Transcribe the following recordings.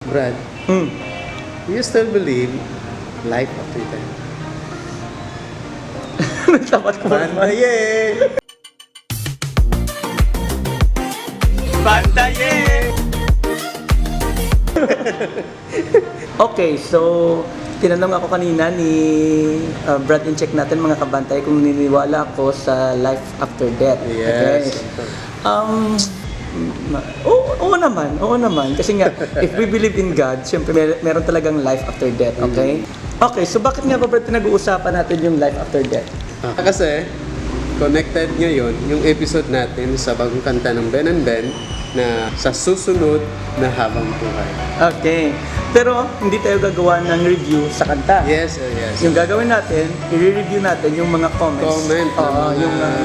Brad, do you still believe life after death? Dapat ko naman. Bantaye! Bantaye! Okay, so tinanong ako kanina ni Brad and check natin mga kabantay kung niniwala ako sa life after death. Yes. Oo naman. Kasi nga, if we believe in God, syempre meron talagang life after death, okay? Okay, so bakit nga ba Brad pinag-uusapan natin yung life after death? Kasi, connected ngayon yung episode natin sa bagong kanta ng Ben and Ben na sa susunod na habang buhay. Okay. Pero hindi tayo gagawa ng review sa kanta. Yes, yes. Yung gagawin natin, i-review natin yung mga comments.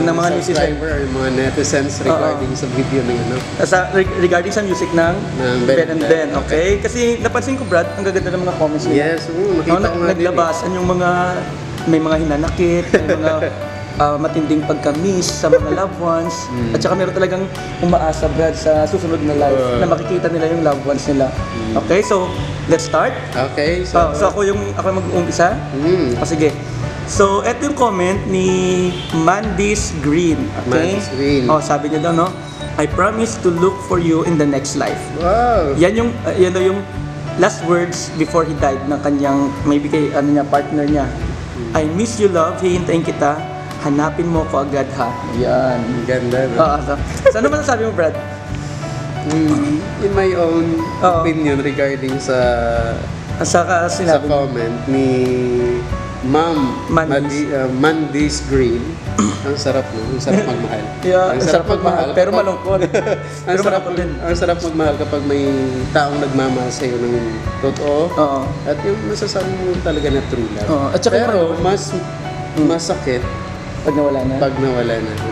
Ng mga subscriber, yung mga netizens regarding sa video ng ano. Regarding sa music ng Ben and Ben, okay? Kasi napansin ko Brad, ang gaganda ng mga comments nila. Yes, nakita ko nga din. Naglabasan yung mga, may mga hinanakit, may mga matinding pagka-miss sa mga loved ones. At saka meron talagang umaasa Brad sa susunod na life na makikita nila yung loved ones nila. Okay, so let's start. Okay, so ako mag-uumpisa. Sige. So eto yung comment ni Mandis Green. Okay? Mandis Green. Sabi niya daw, no? I promise to look for you in the next life. Wow. Yan daw yung last words before he died ng kanyang maybe kay partner niya. I miss you, love. Hihintayin kita. Hanapin mo ko agad, ha? Yan. Ganda, no? So ano masasabi mo, Brad? In my own opinion regarding sa comment ni Mandis Green, ang sarap no? Ang sarap magmahal. Yeah, ang sarap magmahal, pero malungkot. Ang sarap magmahal kapag may taong nagmamahal sa iyo ng totoo. At yung masasabi mo talaga na true love. At saka pero mas sakit pag nawala na.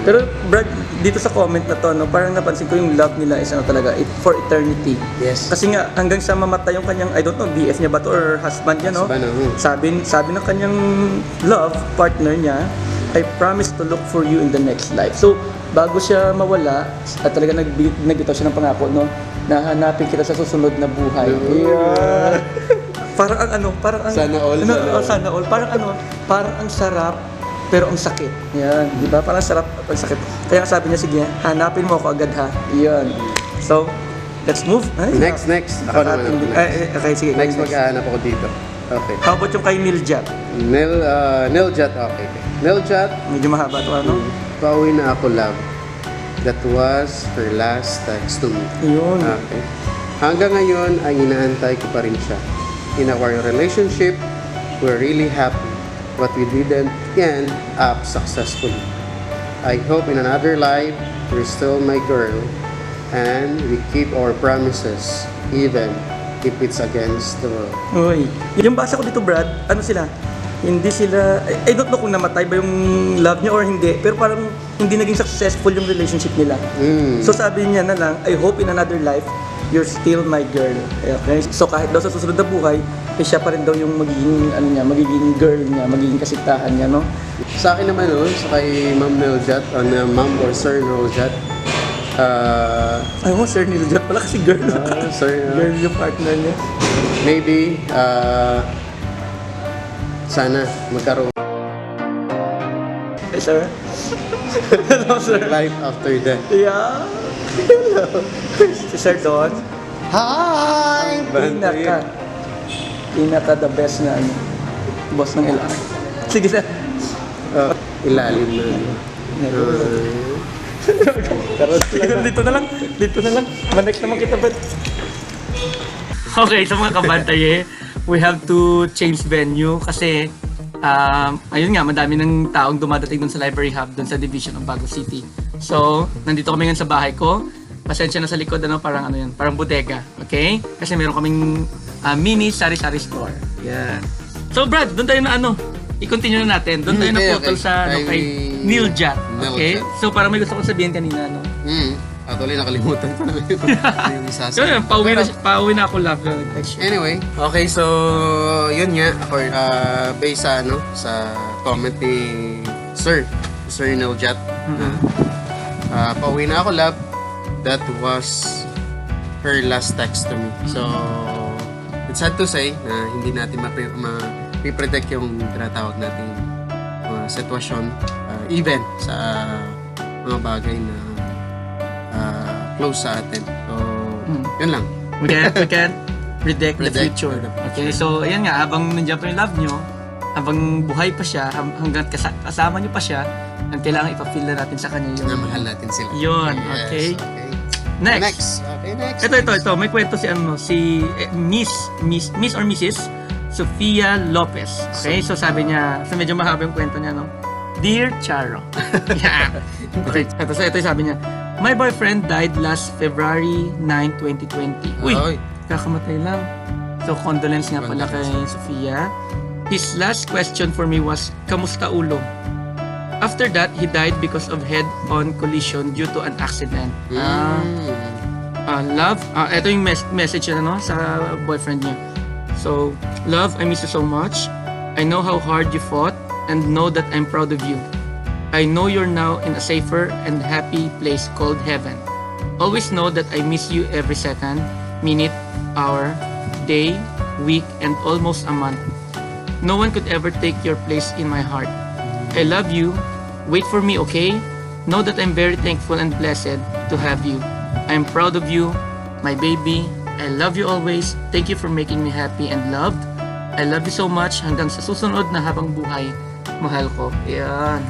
Pero Brad, dito sa comment na to, no, parang napansin ko yung love nila is talaga for eternity. Yes. Kasi nga hanggang sa mamatay yung kanyang, I don't know, BF niya ba to or husband niya, no? Sabi ng kanyang love partner niya, I promise to look for you in the next life. So, bago siya mawala, at talaga nagbitaw siya ng pangako, no, na hanapin kita sa susunod na buhay. Yeah. Parang ang sana all. Sana all. Parang ang sarap pero ang sakit. Yan, di ba? Parang sarap ang sakit. Kaya sabi niya, sige, hanapin mo ako agad, ha? Yan. So, let's move. Next. Ako naman. Okay, sige. Next maghahanap ako dito. Okay. How about yung kay Niljat? Niljat, okay. Niljat. Medyo mahaba ito, ano? Pauwi na ako, love. That was her last text to me. Yun. Okay. Hanggang ngayon ay inaantay ko pa rin siya. In our relationship, we're really happy. But we didn't end up successfully. I hope in another life, you're still my girl and we keep our promises even if it's against the world. Uy. Yung basa ko dito, Brad, hindi sila, I don't know kung namatay ba yung love niya or hindi, pero parang hindi naging successful yung relationship nila. So sabi niya na lang, I hope in another life, you're still my girl. Okay? So kahit daw sa susunod na buhay, siya pa rin daw yung magiging girl niya, magiging kasintahan niya, no? Sa akin naman, sa kay Ma'am Niljat, Ma'am or Sir Niljat, Sir Niljat pala kasi girl. Girl yung partner niya. Maybe, sana magkaroon. Hey, sir. Hello, sir. Life after death. Yeah. Hello. Si Sir Don. Hi! Pinaka the best na boss ng LR. Sige, sir. Ilalim na. Dito na lang. Manek naman kita, Brad. Okay, sa mga kabantay, we have to change venue kasi ayun nga, madami ng taong dumadating dun sa Library Hub, dun sa Division of Baguio City. So, nandito kami ngayon sa bahay ko. Pasensya na sa likod, parang bodega. Okay? Kasi meron kaming mini sari-sari store. Yan. So, Brad, doon tayo na i-continue na natin. Doon tayo na putol sa kay Niljat. Okay? So, parang may gusto kong sabihin kanina, no? Actually, nakalimutan ko na yung sasabihin. Pauwi na ako, love. Anyway, okay, so yun nga, based sa comment ni Sir Niljat. Pauwi na ako, love. That was her last text to me. So, it's sad to say na hindi natin ma-predict yung tinatawag nating mga sitwasyon, event sa mga bagay na close sa atin. So, yun lang. We can't predict the Predict future. the future. Okay, so ayan nga, habang nandiyan pa yung love nyo, habang buhay pa siya, hanggang kasama nyo pa siya, ang kailangan ipapil na natin sa kanya Na yung... mahal natin sila. Yun, Yes, okay. okay. Next. Okay, next. Ito. May kwento si Miss or Mrs. Sofia Lopez. Okay, so sabi niya, so medyo mahaba yung kwento niya, no? Dear Charo. Yeah. Okay, ito yung sabi niya. My boyfriend died last February 9, 2020. Uy, Oy. kakamatay lang. So condolence nga pala kay Sofia. His last question for me was, kamusta ulo? After that, he died because of head-on collision due to an accident. Love, ito yung message niya, no, sa boyfriend niya. So, love, I miss you so much. I know how hard you fought and know that I'm proud of you. I know you're now in a safer and happy place called heaven. Always know that I miss you every second, minute, hour, day, week, and almost a month. No one could ever take your place in my heart. I love you. Wait for me, okay? Know that I'm very thankful and blessed to have you. I'm proud of you, my baby. I love you always. Thank you for making me happy and loved. I love you so much. Hanggang sa susunod na habang buhay, mahal ko. Yan.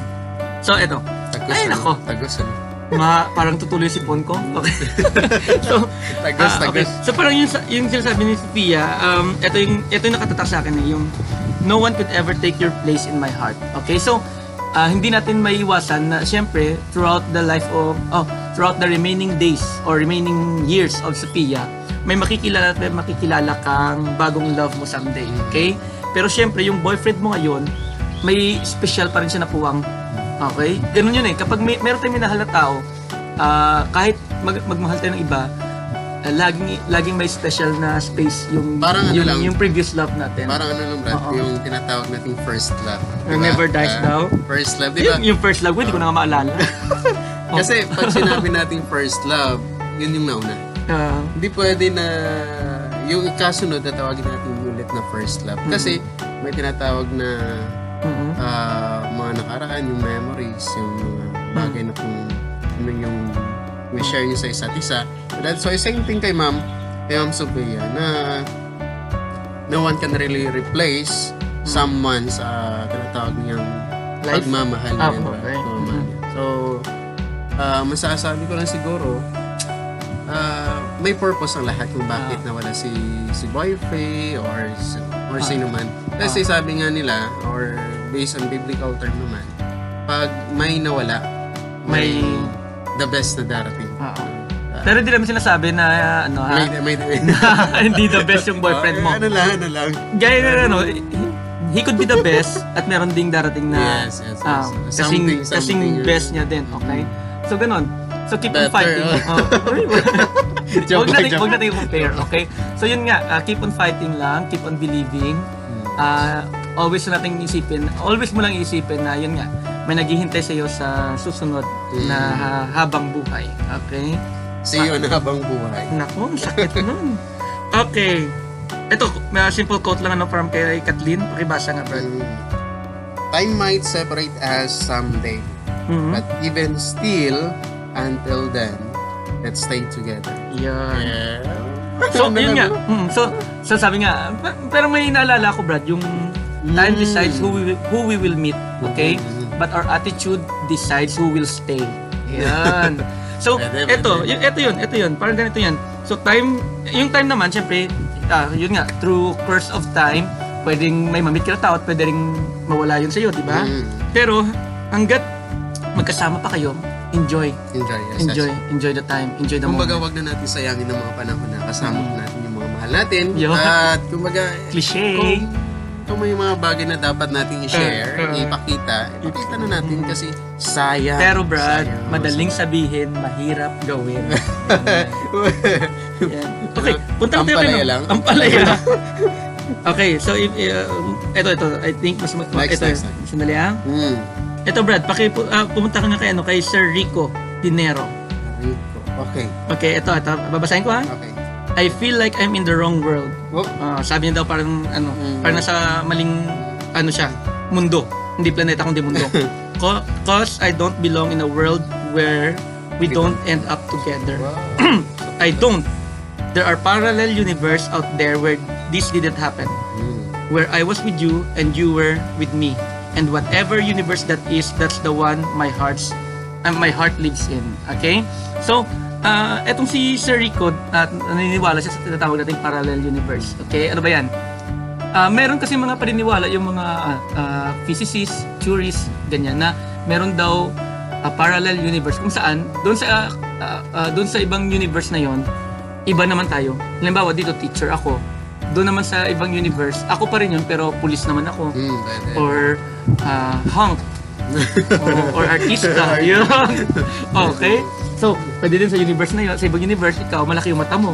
So, eto. Ay, nako. Tagos. Parang tutuloy si Pon ko. Okay. So, Tagos. okay. So, parang yung sinasabi ni Sophia, ito yung nakatatak sa akin, yung no one could ever take your place in my heart. Okay, so, hindi natin maiiwasan na siyempre throughout the remaining days or remaining years of Sophia, may makikilala kang bagong love mo someday, okay? Pero siyempre yung boyfriend mo ngayon, may special pa rin siya na puwang. Okay? Ganun yun eh. Kapag meron tayong minahal na tao, kahit magmahal tayo ng iba, laging may special na space yung Parang yung previous love natin. Parang lang, Brad, yung tinatawag nating first love. Never dies daw. First love, di ba? Yung first love ko, hindi ko na nga maalala. Kasi pag sinabi nating first love, yun yung nauna. Hindi pwede na yung kasunod na tawagin natin ulit na first love. Kasi may tinatawag na mga nakaraan, yung memories, yung mga bagay na kung ano yung we share nyo sa isa't isa. That's why same thing kay Ma'am Sophia, na no one can really replace someone sa tinatawag niyang Life? pagmamahal niya. Okay. Pagmamahal niya. So, masasabi ko lang siguro, may purpose ang lahat kung bakit nawala si boyfriend or sino man. Kasi sabi nga nila, or based on biblical term naman, pag may nawala, may the best na darating. Pero hindi naman sinasabi na hindi the best yung boyfriend mo. Ano lang. Gaya na he could be the best at meron ding darating na Yes. kasing Something best niya din, okay? So ganun. So keep on Better, fighting. Joke lang. Huwag natin compare, okay? So yun nga, keep on fighting lang, keep on believing. Always nating isipin, always mo lang isipin na yun nga, may naghihintay sa iyo sa susunod na habang buhay. Okay? See you na habang buhay. Naku, ang sakit nun. Okay. Ito, may simple quote lang from kay Kathleen. Pakibasa nga, Brad. Time might separate us someday, but even still, until then, let's stay together. Yan. So, yun nga. So, sabi nga, pero may naalala ko, Brad, yung time decides who we will meet, okay? But our attitude decides who will stay. Yan. So, ito yun. Parang ganito yan. So, yung time naman, syempre, yun nga, through course of time, pwedeng may mamit ka na tao at pwede rin mawala yun sa'yo, di ba? Pero, hanggat magkasama pa kayo, enjoy the time, enjoy the kumbaga, moment. wag na natin sayangin ng mga panahon na kasama natin yung mga mahal natin. Yo. At kumbaga, Cliche. kung may mga bagay na dapat nating i-share, ipakita na natin kasi sayang. Pero Brad, sayang. madaling sabihin, mahirap gawin. Yan. Okay, punta tayo Ampalaya lang. Ampalaya. Okay, so ito, I think mas Next. Sandali ah. Ito Brad, pumunta ka nga kay Sir Rico Dinero. Rico. Okay. Okay, ito, babasahin ko ha. Okay. I feel like I'm in the wrong world. Oh. Sabi niya daw parang parang nasa maling siya, mundo. Hindi planeta kundi mundo. Cause I don't belong in a world where we don't end up together. I don't. There are parallel universe out there where this didn't happen. Where I was with you and you were with me. And whatever universe that is, that's the one my heart lives in. Okay? So, etong si Sir Rico, naniniwala siya sa tinatawag nating parallel universe. Okay? Ano ba yan? Meron kasi mga paniniwala yung mga physicists, theorists, ganyan, na meron daw parallel universe kung saan doon sa ibang universe na yon, iba naman tayo. Halimbawa dito teacher ako. Doon naman sa ibang universe, ako pa rin yun pero police naman ako. Or hunk. or artista. Yun. Okay? So, pwede din sa universe na yun. Sa ibang universe, ikaw, malaki yung mata mo.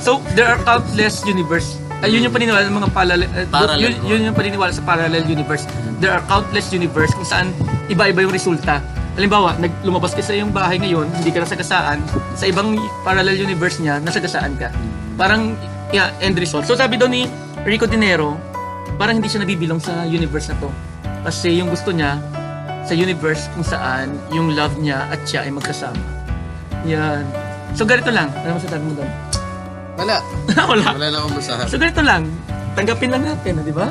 So, there are countless universe. Yun yung paniniwala ng mga yun yung paniniwala sa parallel universe. There are countless universe kung saan iba-iba yung resulta. Halimbawa, lumabas ka sa iyong bahay ngayon, hindi ka nasagasaan. Sa ibang parallel universe niya, nasagasaan ka. Parang, end result. So, sabi doon ni Rico Dinero, parang hindi siya nabibilong sa universe na to. Kasi yung gusto niya, sa universe kung saan yung love niya at siya ay magkasama. Yan. So, ganito lang. Ano masasabi mo doon? Wala. Wala. Wala na akong masasabi. So, ganito lang. Tanggapin lang natin, di ba?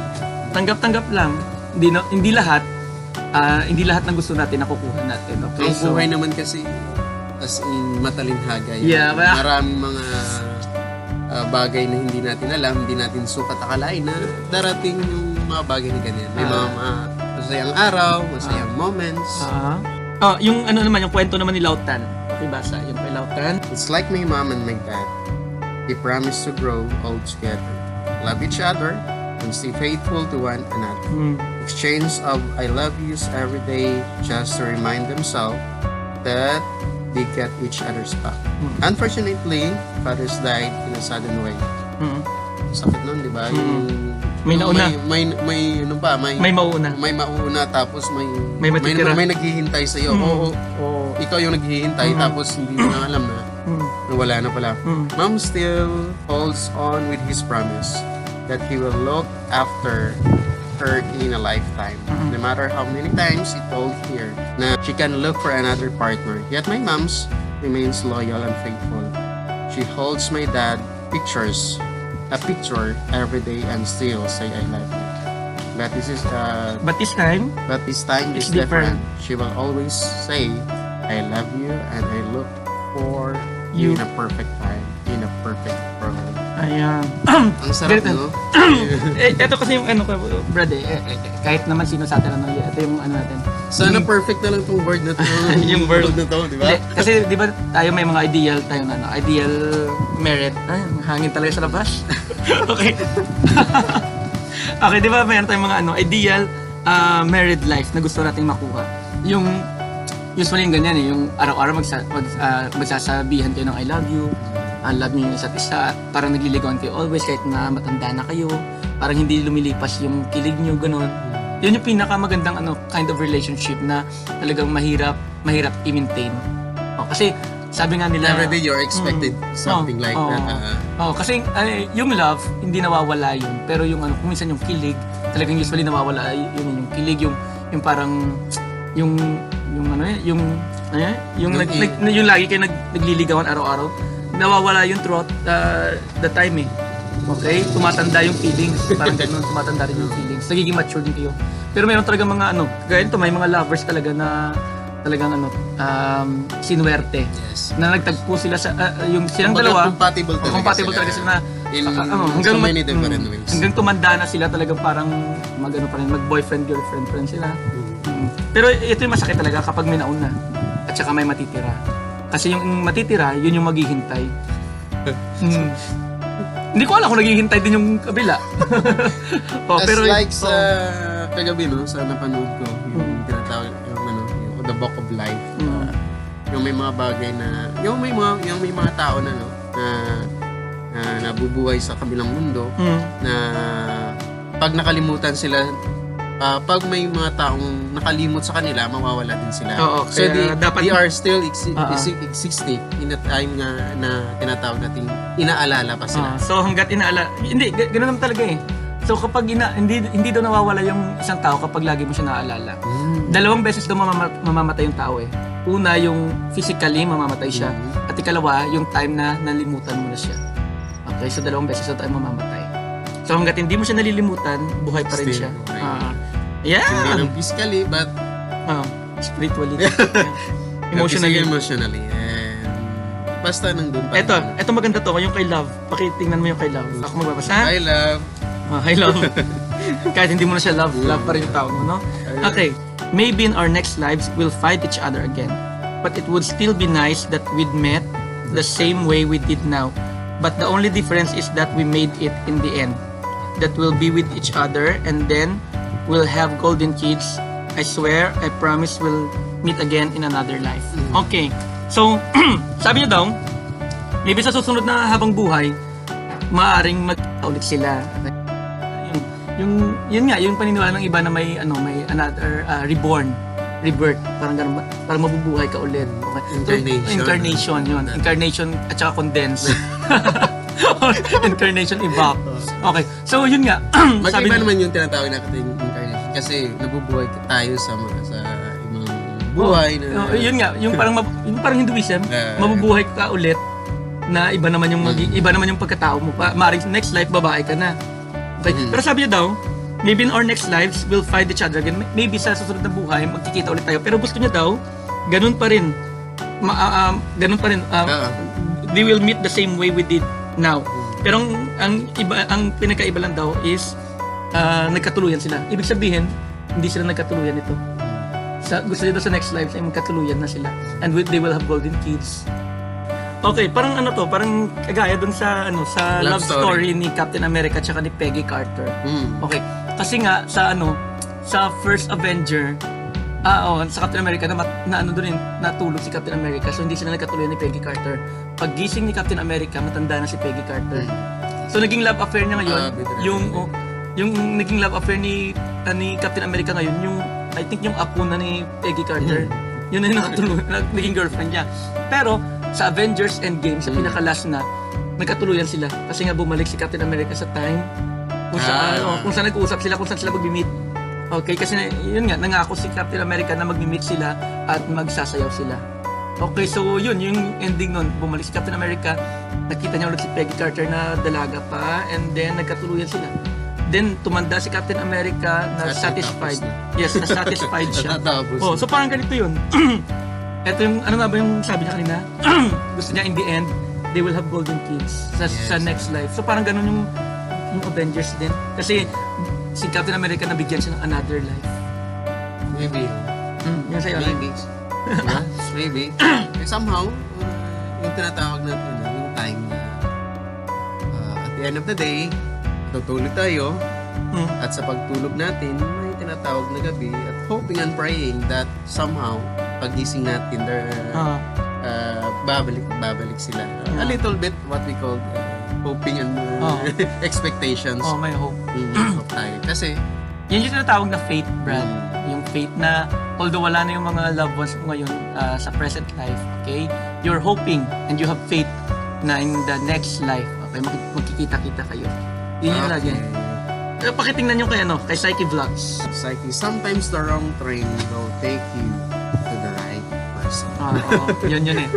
Tanggap-tanggap lang. Hindi lahat ng gusto natin nakukuha natin. Okay? Ang buhay naman kasi as in matalinhaga. Yeah, maraming mga bagay na hindi natin alam, hindi natin sukat akalain na darating yung mga bagay na ganyan. May mga masayang araw, masayang moments. Yung naman, yung kwento naman ni Lautan. Pakibasa, yung kay Lautan. It's like my mom and my dad. They promised to grow old together, love each other, and stay faithful to one another. Exchange of I love yous every day just to remind themselves that they get each other's back. Unfortunately, fathers died in a sudden way. Sakit nun, di ba? May nauna. May mauna. May mauna tapos May matitira. may naghihintay sa iyo. Oo. Ikaw yung naghihintay tapos hindi mo na alam na wala na pala. Mom still holds on with his promise that he will look after her in a lifetime. No matter how many times he told her na she can look for another partner. Yet my mom's remains loyal and faithful. She holds my dad a picture every day and still say I love you. But this time it's is different. She will always say I love you and I look for you in a perfect time, in a perfect world. Ayan. Ang sarap, no? Ito kasi yung Brad, kahit naman sino sa atin, ito yung natin. Sana perfect na lang itong word na to. Yung world na to, di ba? Kasi di ba tayo may mga ideal tayo ideal merit. Ay, hangin talaga sa labas. Okay. Okay, di ba mayroon tayong mga ideal married life na gusto nating makuha. Yung usually yung ganyan yung araw-araw magsasabihan kayo ng I love you. Love niyo yung isa't isa, parang nagliligawan kayo always kahit na matanda na kayo, parang hindi lumilipas yung kilig niyo, ganun. Yun yung pinakamagandang kind of relationship na talagang mahirap i-maintain. Kasi sabi nga nila every day you're expected something like that. Kasi yung love hindi nawawala yun, pero yung kung minsan yung kilig, talagang usually nawawala yung kilig, yung parang yung lagi kayo nagliligawan araw-araw. Nawawala yun throughout the time Okay? Tumatanda yung feelings. Parang ganun, tumatanda rin yung feelings. Nagiging mature din kayo. Pero mayroon talaga mga kagaya nito, may mga lovers talaga na talagang sinuwerte. Yes. Na nagtagpo sila sa yung silang dalawa. Compatible talaga sila na hanggang so many different ways. Hanggang tumanda na sila talaga parang mag-boyfriend girlfriend pa rin sila. Pero ito yung masakit talaga kapag may nauna at saka may matitira. Kasi yung matitira, yun yung maghihintay. Hindi ko alam kung naghihintay din yung kabila. Pero like sa kagabi sa napanood ko, yung tinatawag yung The Book of Life. Yung may mga bagay na yung may mga tao na nabubuhay sa kabilang mundo na pag nakalimutan sila pag may mga taong nakalimot sa kanila, mawawala din sila. Oo, So kaya dapat- they are still Oo. existing in the time na tinatawag natin inaalala pa sila. So hanggat hindi, ganoon naman talaga eh. So kapag hindi daw nawawala yung isang tao kapag lagi mo siya naaalala. Dalawang beses daw mamamatay yung tao eh. Una, yung physically mamamatay siya. At ikalawa, yung time na nalimutan mo na siya. Okay, so dalawang beses daw tayo mamamatay. So hanggat hindi mo siya nalilimutan, buhay pa rin Still siya. buhay. Yeah! Hindi lang physically, but Spiritually. emotionally. And basta nandun pa. Ito maganda to, yung kay Love. Pakitingnan mo yung kay Love. Ako magbabasa. I love. Hi, Love. Kahit hindi mo na siya love pa rin yung tawag mo, no? Okay. Maybe in our next lives, we'll find each other again. But it would still be nice that we'd met the same way we did now. But the only difference is that we made it in the end. That we'll be with each other and then we'll have golden kids. I swear, I promise we'll meet again in another life. Okay. So, sabi niya daw, maybe sa susunod na habang buhay, maaaring magkita ulit sila. Yun nga, yung paniniwala ng iba na may another rebirth, parang ganun ba? Parang mabubuhay ka ulit. Okay. So, incarnation yun. Incarnation at saka condense. Incarnation evap. Okay. So yun nga. Mag-iba naman yung tinatawag natin incarnation kasi nabubuhay tayo sa ibang buhay na yun nga, yung parang Hinduism, mabubuhay ka ulit na iba naman yung pagkatao mo. Maaaring next life babae ka na. Okay. Pero sabi niya daw, maybe in our next lives, we'll find each other again. Maybe sa susunod na buhay, magkikita ulit tayo. Pero gusto niya daw, ganun pa rin. They will meet the same way we did now. Pero ang pinakaiba lang daw is, nagkatuluyan sila. Ibig sabihin, hindi sila nagkatuluyan ito. Gusto niya daw sa next lives ay magkatuluyan na sila. And they will have golden kids. Okay, parang parang kagaya dun sa love story ni Captain America tsaka ni Peggy Carter. Okay. Kasi nga sa first Avenger, sa Captain America natulog si Captain America. So hindi sila nagkatuloy ni Peggy Carter. Paggising ni Captain America, matanda na si Peggy Carter. So naging love affair niya ngayon, yung naging love affair ni Captain America ngayon, I think yung apo na ni Peggy Carter. Yun na yung naging girlfriend niya. Pero sa Avengers Endgame, sa pinaka-last na, nagkatuluyan sila. Kasi nga bumalik si Captain America sa time kung saan nag-uusap sila, kung saan sila mag-meet. Okay, kasi yun nga, nangako si Captain America na mag-meet sila at magsasayaw sila. Okay, so yun, yung ending nun, bumalik si Captain America, nakita niya ulit si Peggy Carter na dalaga pa, and then nagkatuluyan sila. Then tumanda si Captain America na satisfied. Yes, na satisfied siya. So parang ganito yun. Ito yung, ano nga ba yung sabi niya kanina? Gusto niya in the end, they will have golden kids sa next life. So parang ganun yung Avengers din. Kasi si Captain America nabigyan siya ng another life. Maybe. Yun sa'yo. Maybe. Yeah, maybe. Somehow, yung tinatawag natin, yung time na at the end of the day, tutulog tayo, at sa pagtulog natin, may tinatawag na gabi, at hoping and praying that somehow, pagising natin, babalik sila. A little bit what we call hoping and expectations. May hope. Hope tayo. Kasi, yun yung tinatawag na faith, Brad. Yung faith na, although wala na yung mga loved ones mo ngayon sa present life, okay? You're hoping and you have faith na in the next life, okay, magkikita-kita kayo. Yun yung lagi. Pakitingnan nyo kay Psyche Vlogs. Psyche, sometimes the wrong train will take you to the right person. Yun eh.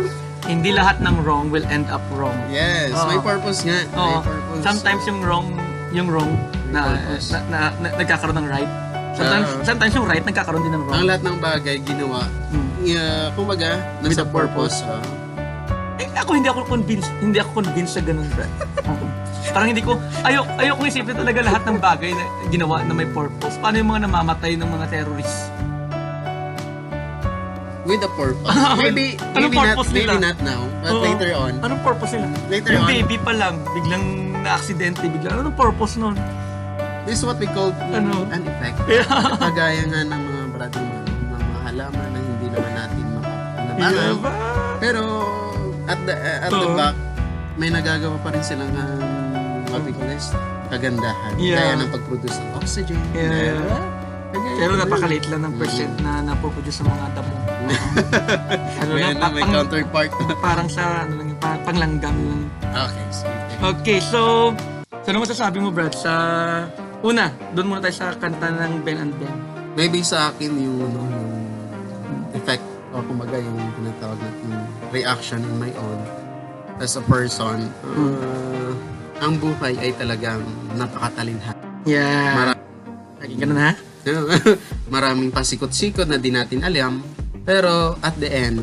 Hindi lahat ng wrong will end up wrong. Yes, may purpose nga. May purpose. Sometimes yung wrong na nagkakaroon ng right. Sometimes yung right nagkakaroon din ng wrong. Ang lahat ng bagay ginawa, kumbaga, nasa purpose. Ako hindi ako convinced sa ganun, Brad. Parang hindi ko ayoko isipin talaga lahat ng bagay na ginawa na may purpose. Paano yung mga namamatay ng mga terrorists? With a purpose. Maybe not now, but later on. Anong purpose nila? Later yung on. baby pa lang, biglang na-aksidente, anong purpose nun? This is what we call an effect. Kagaya nga ng mga brother mga halaman na hindi naman natin makapangatangan. Pero at the back, may nagagawa pa rin silang what we call this, kagandahan. Gaya ng pag-produce ng oxygen. Pero napakaliit lang ng percent na napoproduce ng mga damo. Ano lang, may counterpart. parang sa ano lang, panglanggam lang. Okay, sige. Okay, so ano masasabi mo, Brad, sa una, doon muna tayo sa kanta ng Ben and Ben. Maybe sa akin yung effect o kumbaga yung tinatawag natin reaction in my own as a person. Ang buhay ay talagang napakatalinhaga. Yeah. Lagi ganun, ha? Maraming pasikot-sikot na di natin alam, pero at the end,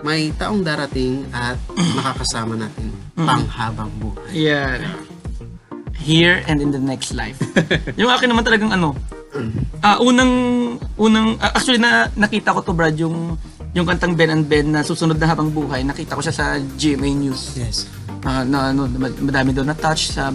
may taong darating at makakasama natin panghabang buhay. Yeah. Here and in the next life. Yung akin naman talagang ano, actually nakita ko to, Brad, yung kantang Ben and Ben na susunod na habang buhay, nakita ko siya sa GMA News. Yes. Na madami doon na touch sa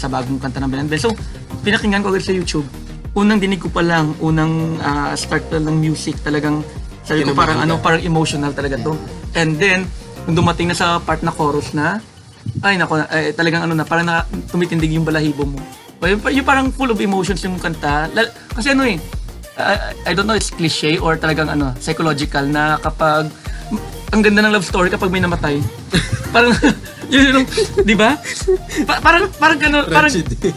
bagong kanta ng Ben and Ben. So, pinakinggan ko agad sa YouTube. Unang dinig ko pa lang, unang start pa ng music, talagang sabi ko parang emotional talaga to. And then, nung dumating na sa part na chorus na, talagang parang tumitindig yung balahibo mo. Yung parang full of emotions yung kanta. Kasi I don't know, it's cliche or talagang psychological na kapag ang ganda ng love story kapag may namatay. Parang yun, di ba? Parang tragedy.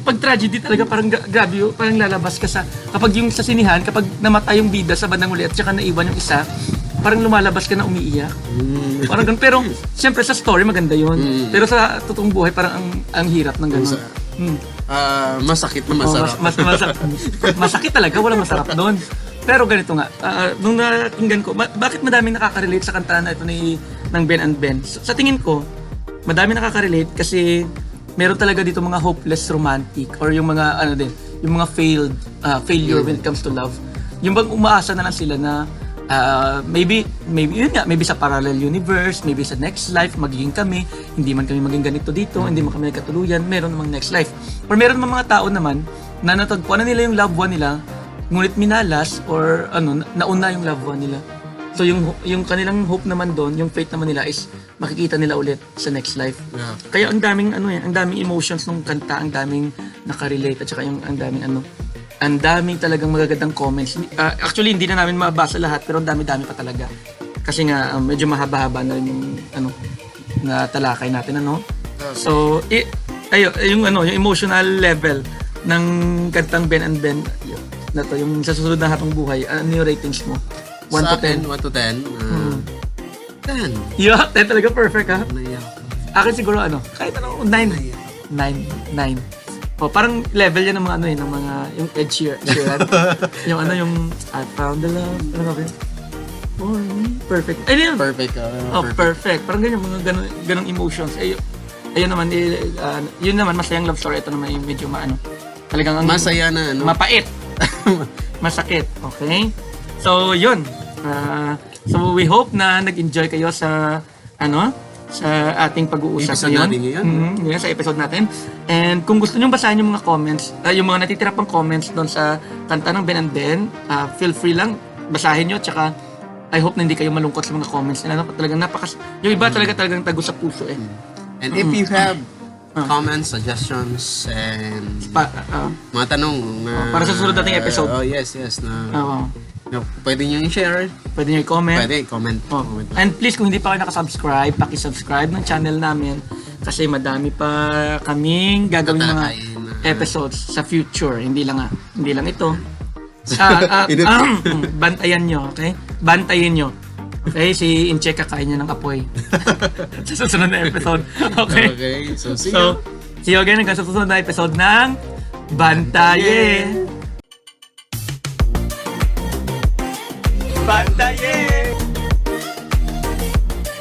Pag tragedy talaga parang grabe yun, parang lalabas ka kapag yung sa sinihan, kapag namatay yung bida sa bandang uli at saka naiwan yung isa, parang lumalabas ka na umiiyak. Parang ganun. Pero siyempre sa story maganda yun. Pero sa totoong buhay parang ang hirap ng ganun. Masakit na masarap. Masakit talaga, walang masarap doon. Pero ganito nga, nung nakinggan ko, bakit madaming nakaka-relate sa kanta na ito ng Ben and Ben? Sa tingin ko, madaming nakaka-relate kasi meron talaga dito mga hopeless romantic or yung mga yung mga failure when it comes to love. Yung bang umaasa na lang sila na maybe sa parallel universe, maybe sa next life magiging kami, hindi man kami maging ganito dito, hindi man kami nagkatuluyan, meron namang next life. Or meron namang mga tao naman na natagpuan na nila yung loved one nila, ngunit minalas or nauna yung loved one nila. So yung kanilang hope naman doon, yung faith naman nila is makikita nila ulit sa next life. Yeah. Kaya ang daming emotions nung kanta, ang daming nakarelate at saka ang daming talagang magagandang comments. Actually hindi na namin mabasa lahat pero ang dami-dami pa talaga. Kasi nga medyo mahaba-haba na rin yung na talakay natin So yung emotional level ng kantang Ben and Ben na to, yung sa susunod na habang buhay, ano yung ratings mo? 1 to 10? 1 to 10? 10. Yeah, 10 talaga, perfect ha? Naiyak. Akin siguro kahit 9. 9. O, parang level yan ng mga ng mga, yung Ed Sheeran. yung yung, I found the love, for me, perfect. Ayun yun. Perfect. Perfect. Parang ganyan, mga ganong emotions. Ayun naman, yun naman, masayang love story. Ito naman yung medyo talagang Masaya na, mapait. Masakit, okay? So, yun. So, we hope na nag-enjoy kayo sa ating pag-uusap Episode natin ngayon. Ngayon sa episode natin. And kung gusto nyo basahin yung mga comments, yung mga natitira pang comments doon sa kanta ng Ben and Ben, feel free lang, basahin nyo. Tsaka, I hope na hindi kayo malungkot sa mga comments nila. Talagang yung iba talagang tago sa puso eh. And if you have comments, suggestions, and mga tanong na para sa susunod nating episode. Yes. Na pwede nyo i-share. Pwede nyo i-comment. Pwede, comment. And please, kung hindi pa kayo nakasubscribe, paki-subscribe ng channel namin kasi madami pa kaming gagawin mga episodes sa future. Hindi lang ito. Bantayan nyo, okay? Bantayin nyo. Okay, si Inche kakain niya ng apoy. Sa susunod na episode. Okay? So, see you again hanggang sa susunod na episode ng Bantaye! Bantaye!